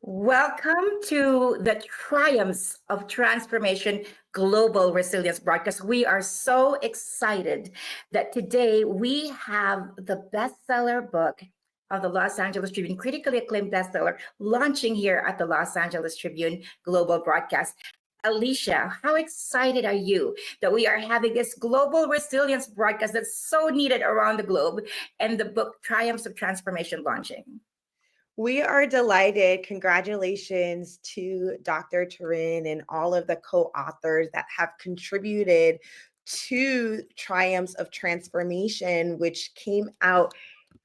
Welcome to the Triumphs of Transformation Global Resilience broadcast. We are so excited that today we have the bestseller book of the Los Angeles Tribune, critically acclaimed bestseller, launching here at the Los Angeles Tribune Global Broadcast. Alicia, how excited are you that we are having this global resilience broadcast that's so needed around the globe and the book Triumphs of Transformation launching? We are delighted. Congratulations to Dr. Turin and all of the co-authors that have contributed to Triumphs of Transformation, which came out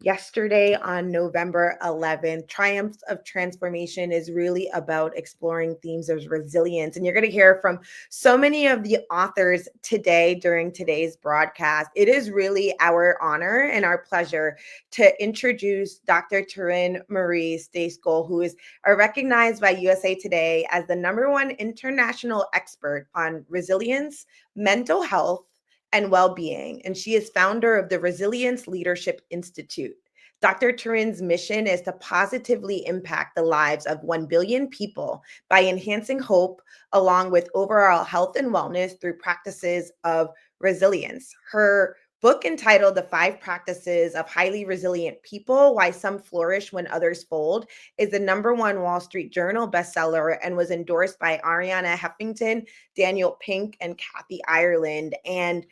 yesterday on November 11th. Triumphs of Transformation is really about exploring themes of resilience. And you're going to hear from so many of the authors today during today's broadcast. It is really our honor and our pleasure to introduce Dr. Turin Marie Stejskal, who is recognized by USA Today as the #1 international expert on resilience, mental health, and well-being, and she is founder of the Resilience Leadership Institute. Dr. Turin's mission is to positively impact the lives of 1 billion people by enhancing hope along with overall health and wellness through practices of resilience. Her book entitled The 5 Practices of Highly Resilient People, Why Some Flourish When Others Fold, is the #1 Wall Street Journal bestseller and was endorsed by Ariana Huffington, Daniel Pink, and Kathy Ireland. And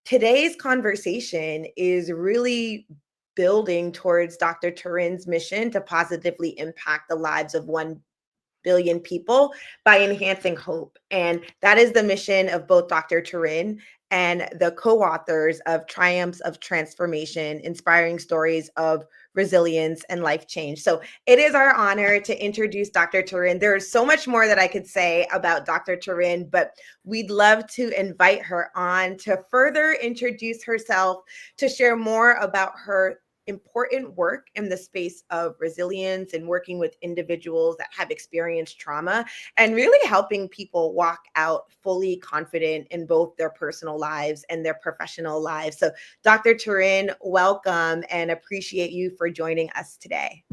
today's conversation is really building towards Dr. Turin's mission to positively impact the lives of 1 billion people by enhancing hope. And that is the mission of both Dr. Turin and the co-authors of Triumphs of Transformation, inspiring stories of resilience and life change. So it is our honor to introduce Dr. Turin. There's so much more that I could say about Dr. Turin, but we'd love to invite her on to further introduce herself, to share more about her important work in the space of resilience and working with individuals that have experienced trauma and really helping people walk out fully confident in both their personal lives and their professional lives. So Dr. Turin, welcome and appreciate you for joining us today.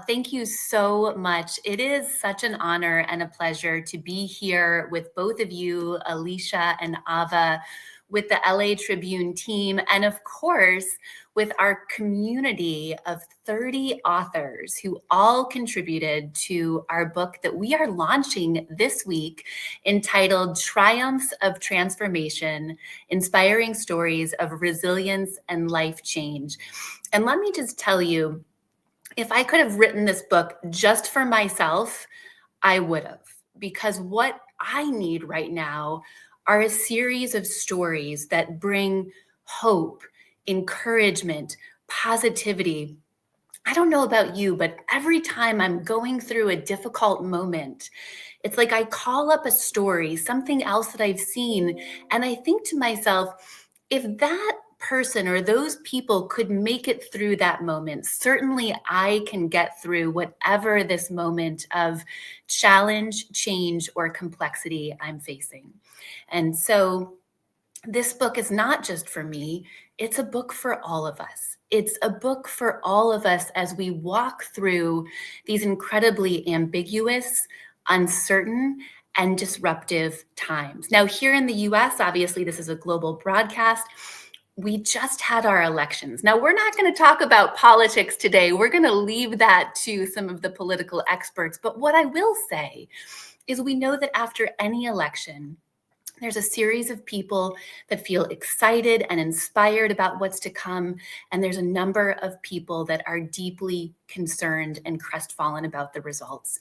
Thank you so much. It is such an honor and a pleasure to be here with both of you, Alicia and Ava, with the LA Tribune team, and of course, with our community of 30 authors who all contributed to our book that we are launching this week, entitled Triumphs of Transformation, Inspiring Stories of Resilience and Life Change. And let me just tell you, if I could have written this book just for myself, I would have, because what I need right now are a series of stories that bring hope, encouragement, positivity. I don't know about you, but every time I'm going through a difficult moment, it's like I call up a story, something else that I've seen, and I think to myself, if that person or those people could make it through that moment, certainly I can get through whatever this moment of challenge, change, or complexity I'm facing. And so this book is not just for me, it's a book for all of us. It's a book for all of us as we walk through these incredibly ambiguous, uncertain, and disruptive times. Now, here in the US, obviously, this is a global broadcast. We just had our elections. Now, we're not going to talk about politics today. We're going to leave that to some of the political experts. But what I will say is we know that after any election, there's a series of people that feel excited and inspired about what's to come. And there's a number of people that are deeply concerned and crestfallen about the results.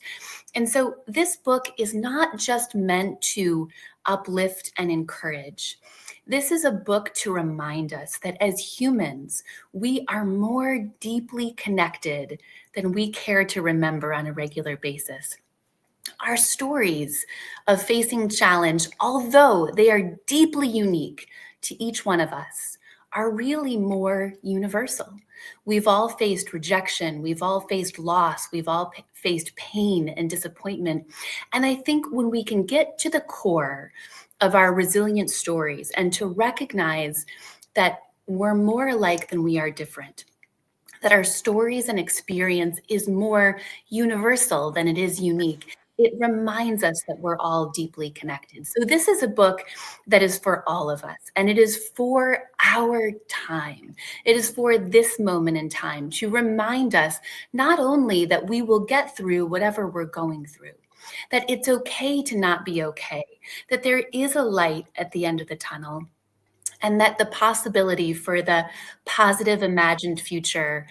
And so this book is not just meant to uplift and encourage. This is a book to remind us that as humans, we are more deeply connected than we care to remember on a regular basis. Our stories of facing challenge, although they are deeply unique to each one of us, are really more universal. We've all faced rejection. We've all faced loss. We've all faced pain and disappointment. And I think when we can get to the core of our resilient stories and to recognize that we're more alike than we are different, that our stories and experience is more universal than it is unique. It reminds us that we're all deeply connected. So this is a book that is for all of us, and it is for our time. It is for this moment in time to remind us not only that we will get through whatever we're going through, that it's okay to not be okay, that there is a light at the end of the tunnel, and that the possibility for the positive imagined future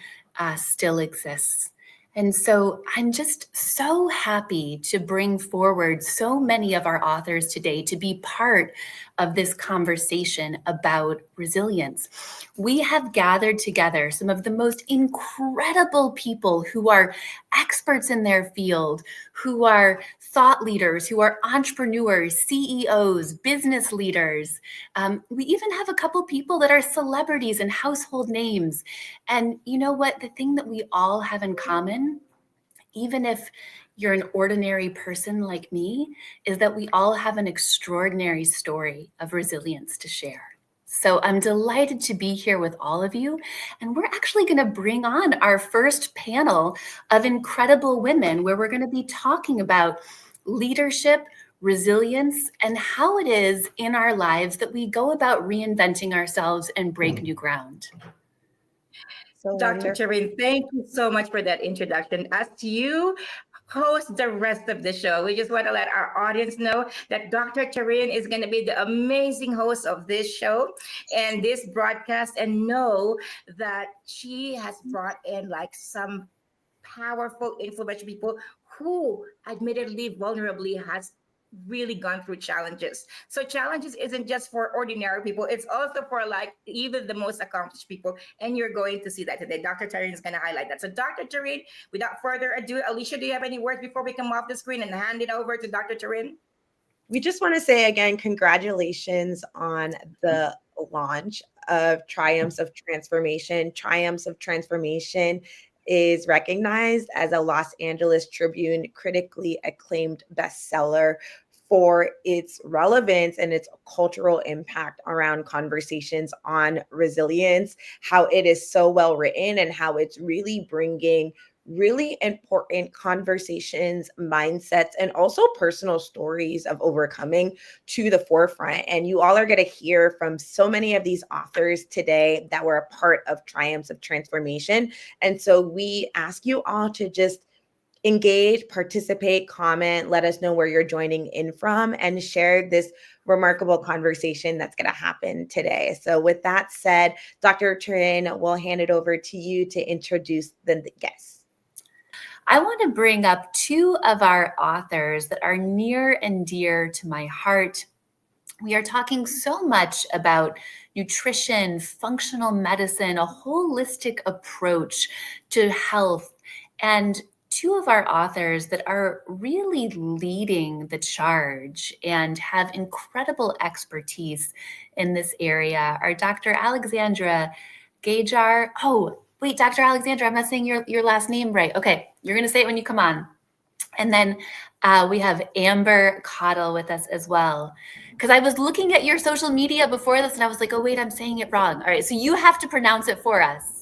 still exists. And so I'm just so happy to bring forward so many of our authors today to be part of this conversation about resilience. We have gathered together some of the most incredible people who are experts in their field, who are thought leaders, who are entrepreneurs, CEOs, business leaders. We even have a couple people that are celebrities and household names. And you know what? The thing that we all have in common, even if you're an ordinary person like me, is that we all have an extraordinary story of resilience to share. So I'm delighted to be here with all of you. And we're actually going to bring on our first panel of incredible women, where we're going to be talking about leadership, resilience, and how it is in our lives that we go about reinventing ourselves and break new ground. So Dr. wonderful. Taryn, thank you so much for that introduction. As you host the rest of the show, we just want to let our audience know that Dr. Taryn is going to be the amazing host of this show and this broadcast, and know that she has brought in like some powerful, influential people who admittedly, vulnerably has really gone through challenges. So challenges isn't just for ordinary people, it's also for like even the most accomplished people. And you're going to see that today. Dr. Taryn is going to highlight that. So Dr. Taryn, without further ado, Alicia, do you have any words before we come off the screen and hand it over to Dr. Taryn? We just want to say again, congratulations on the launch of Triumphs of Transformation. Triumphs of Transformation is recognized as a Los Angeles Tribune critically acclaimed bestseller for its relevance and its cultural impact around conversations on resilience, how it is so well written and how it's really bringing really important conversations, mindsets, and also personal stories of overcoming to the forefront. And you all are going to hear from so many of these authors today that were a part of Triumphs of Transformation. And so we ask you all to just engage, participate, comment, let us know where you're joining in from, and share this remarkable conversation that's going to happen today. So with that said, Dr. Turin, we'll hand it over to you to introduce the guests. I want to bring up two of our authors that are near and dear to my heart. We are talking so much about nutrition, functional medicine, a holistic approach to health. And two of our authors that are really leading the charge and have incredible expertise in this area are Dr. Aleksandra Gajer. Oh, wait, Dr. Aleksandra, I'm not saying your last name right. Okay, you're going to say it when you come on. And then we have Amber Cottle with us as well. Because I was looking at your social media before this and I was like, oh, wait, I'm saying it wrong. All right, so you have to pronounce it for us.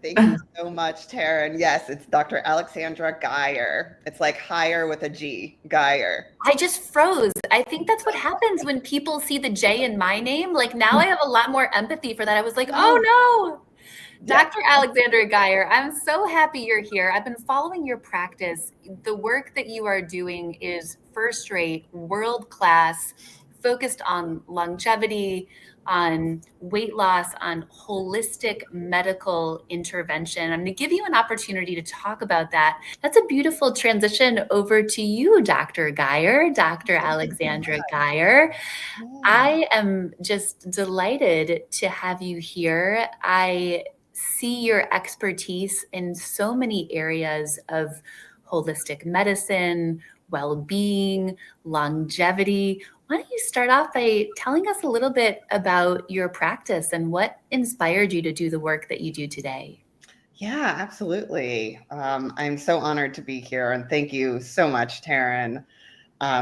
Thank you so much, Taryn. Yes, it's Dr. Aleksandra Gajer. It's like higher with a G, Gajer. I just froze. I think that's what happens when people see the J in my name. Like now I have a lot more empathy for that. I was like, oh no. Dr. Aleksandra Gajer, I'm so happy you're here. I've been following your practice. The work that you are doing is first rate, world class, focused on longevity, on weight loss, on holistic medical intervention. I'm going to give you an opportunity to talk about that. That's a beautiful transition over to you, Dr. Gajer, Dr. Aleksandra Gajer. I am just delighted to have you here. I see your expertise in so many areas of holistic medicine, well-being, longevity. Why don't you start off by telling us a little bit about your practice and what inspired you to do the work that you do today? Yeah, absolutely. I'm so honored to be here. And thank you so much, Taryn,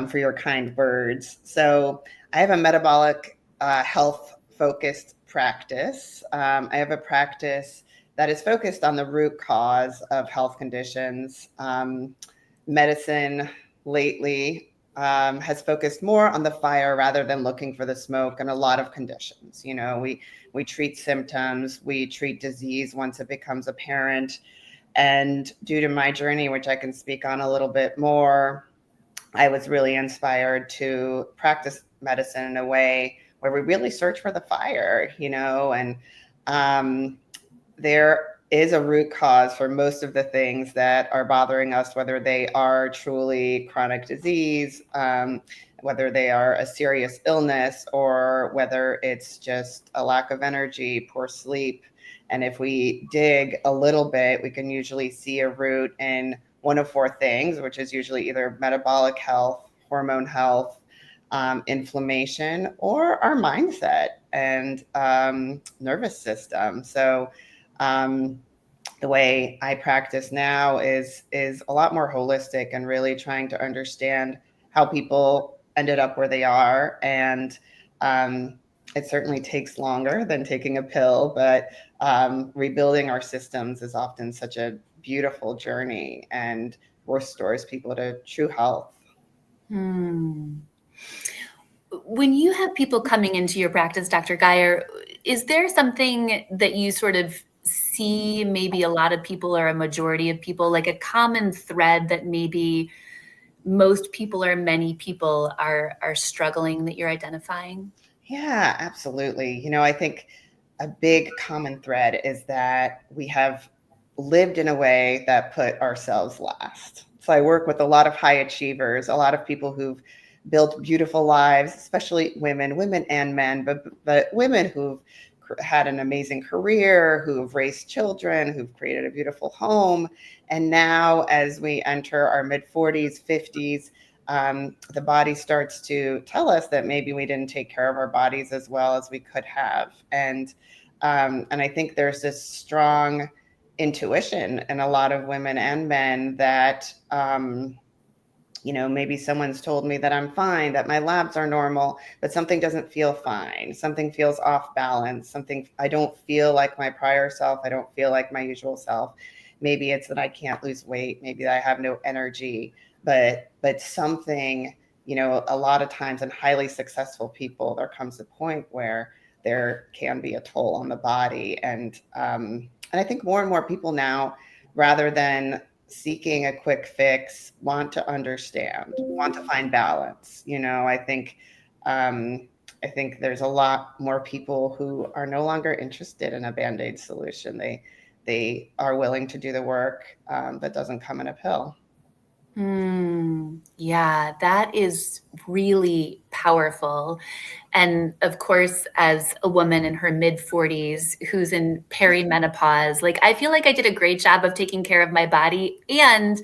for your kind words. So I have a metabolic health focused practice. I have a practice that is focused on the root cause of health conditions. Medicine lately has focused more on the fire rather than looking for the smoke in a lot of conditions. You know, we treat symptoms, we treat disease once it becomes apparent. And due to my journey, which I can speak on a little bit more, I was really inspired to practice medicine in a way where we really search for the fire, you know, and there is a root cause for most of the things that are bothering us, whether they are truly chronic disease, whether they are a serious illness, or whether it's just a lack of energy, poor sleep. And if we dig a little bit, we can usually see a root in one of four things, which is usually either metabolic health, hormone health, inflammation, or our mindset and nervous system. So the way I practice now is a lot more holistic and really trying to understand how people ended up where they are. And it certainly takes longer than taking a pill, but rebuilding our systems is often such a beautiful journey and restores people to true health. When you have people coming into your practice, Dr. Gajer, is there something that you sort of see, maybe a lot of people or a majority of people, like a common thread that maybe most people or many people are struggling that you're identifying? Yeah, absolutely. You know, I think a big common thread is that we have lived in a way that put ourselves last. So I work with a lot of high achievers, a lot of people who've built beautiful lives, especially women and men, but women who've had an amazing career, who've raised children, who've created a beautiful home. And now as we enter our mid 40s, 50s, the body starts to tell us that maybe we didn't take care of our bodies as well as we could have. And I think there's this strong intuition in a lot of women and men that, you know, maybe someone's told me that I'm fine, that my labs are normal, but something doesn't feel fine. Something feels off balance. I don't feel like my prior self. I don't feel like my usual self. Maybe it's that I can't lose weight. Maybe that I have no energy, but something, you know, a lot of times in highly successful people, there comes a point where there can be a toll on the body. And I think more and more people now, rather than seeking a quick fix, want to understand, want to find balance. You know, I think there's a lot more people who are no longer interested in a Band-Aid solution. They are willing to do the work that doesn't come in a pill. Yeah, that is really powerful. And of course, as a woman in her mid 40s who's in perimenopause, like I feel like I did a great job of taking care of my body, and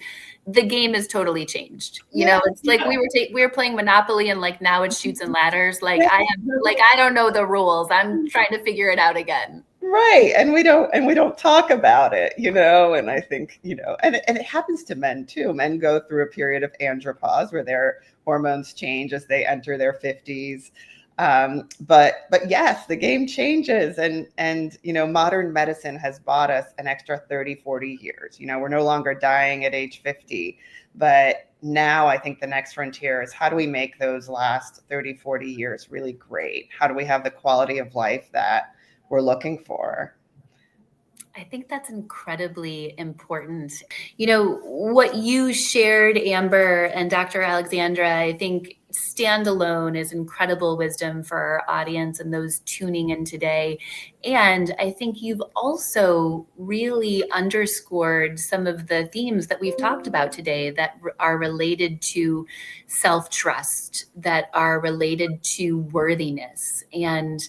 the game has totally changed. You know, it's like we were playing Monopoly, and like now it's shoots and ladders. Like I don't know the rules. I'm trying to figure it out again. Right. And we don't talk about it, you know, and I think, you know, and it happens to men too. Men go through a period of andropause where their hormones change as they enter their 50s. But yes, the game changes, and you know, modern medicine has bought us an extra 30, 40 years. You know, we're no longer dying at age 50, but now I think the next frontier is how do we make those last 30, 40 years really great? How do we have the quality of life that we're looking for? I think that's incredibly important. You know, what you shared, Amber and Dr. Aleksandra, I think standalone is incredible wisdom for our audience and those tuning in today. And I think you've also really underscored some of the themes that we've talked about today that are related to self-trust, that are related to worthiness. And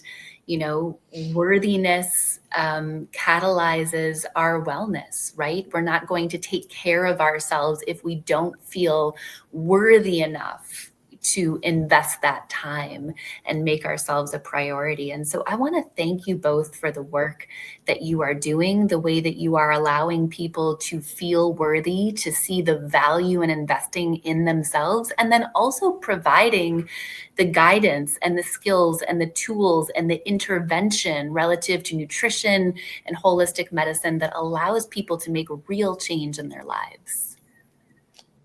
you know, worthiness catalyzes our wellness, right? We're not going to take care of ourselves if we don't feel worthy enough to invest that time and make ourselves a priority. And so I want to thank you both for the work that you are doing, the way that you are allowing people to feel worthy, to see the value in investing in themselves, and then also providing the guidance and the skills and the tools and the intervention relative to nutrition and holistic medicine that allows people to make real change in their lives.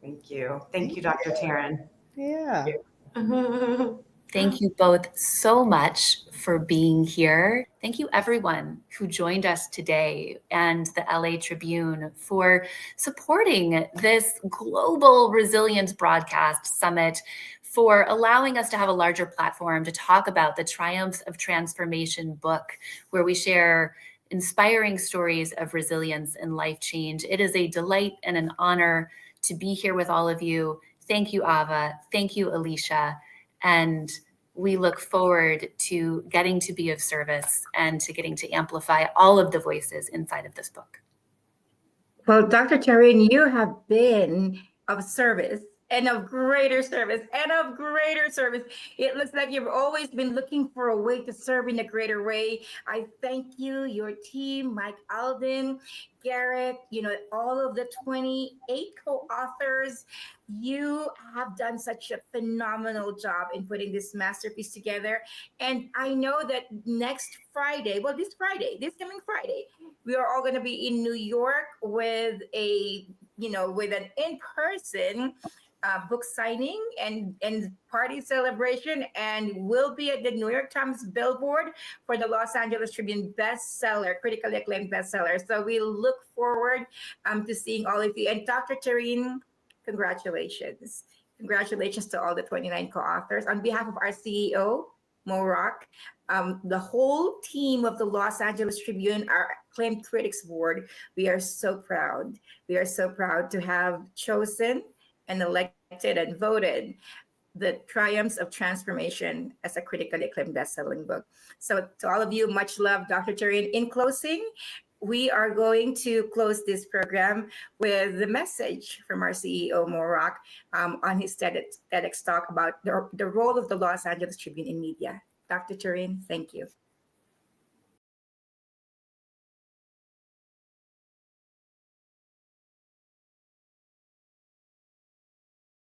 Thank you. Thank you, Dr. Taryn. Yeah. Thank you both so much for being here. Thank you, everyone who joined us today, and the LA Tribune for supporting this Global Resilience Broadcast Summit, for allowing us to have a larger platform to talk about the Triumphs of Transformation book, where we share inspiring stories of resilience and life change. It is a delight and an honor to be here with all of you. Thank you, Ava. Thank you, Alicia. And we look forward to getting to be of service and to getting to amplify all of the voices inside of this book. Well, Dr. Taryn, you have been of service and of greater service and of greater service. It looks like you've always been looking for a way to serve in a greater way. I thank you, your team, Mike Alden, Garrett, all of the 28 co-authors. You have done such a phenomenal job in putting this masterpiece together. And I know that this coming Friday, we are all going to be in New York with with an in-person book signing and party celebration, and we'll be at the New York Times billboard for the Los Angeles Tribune bestseller, critically acclaimed bestseller. So we look forward to seeing all of you. And Dr. Taryn, congratulations. Congratulations to all the 29 co-authors. On behalf of our CEO, Mo Rock, the whole team of the Los Angeles Tribune, our acclaimed critics board, we are so proud. We are so proud to have chosen and elected and voted the Triumphs of Transformation as a critically acclaimed best-selling book. So to all of you, much love, Dr. Taryn. In closing, we are going to close this program with the message from our CEO, Mo Rock, on his TEDx talk about the role of the Los Angeles Tribune in media. Dr. Taryn, thank you.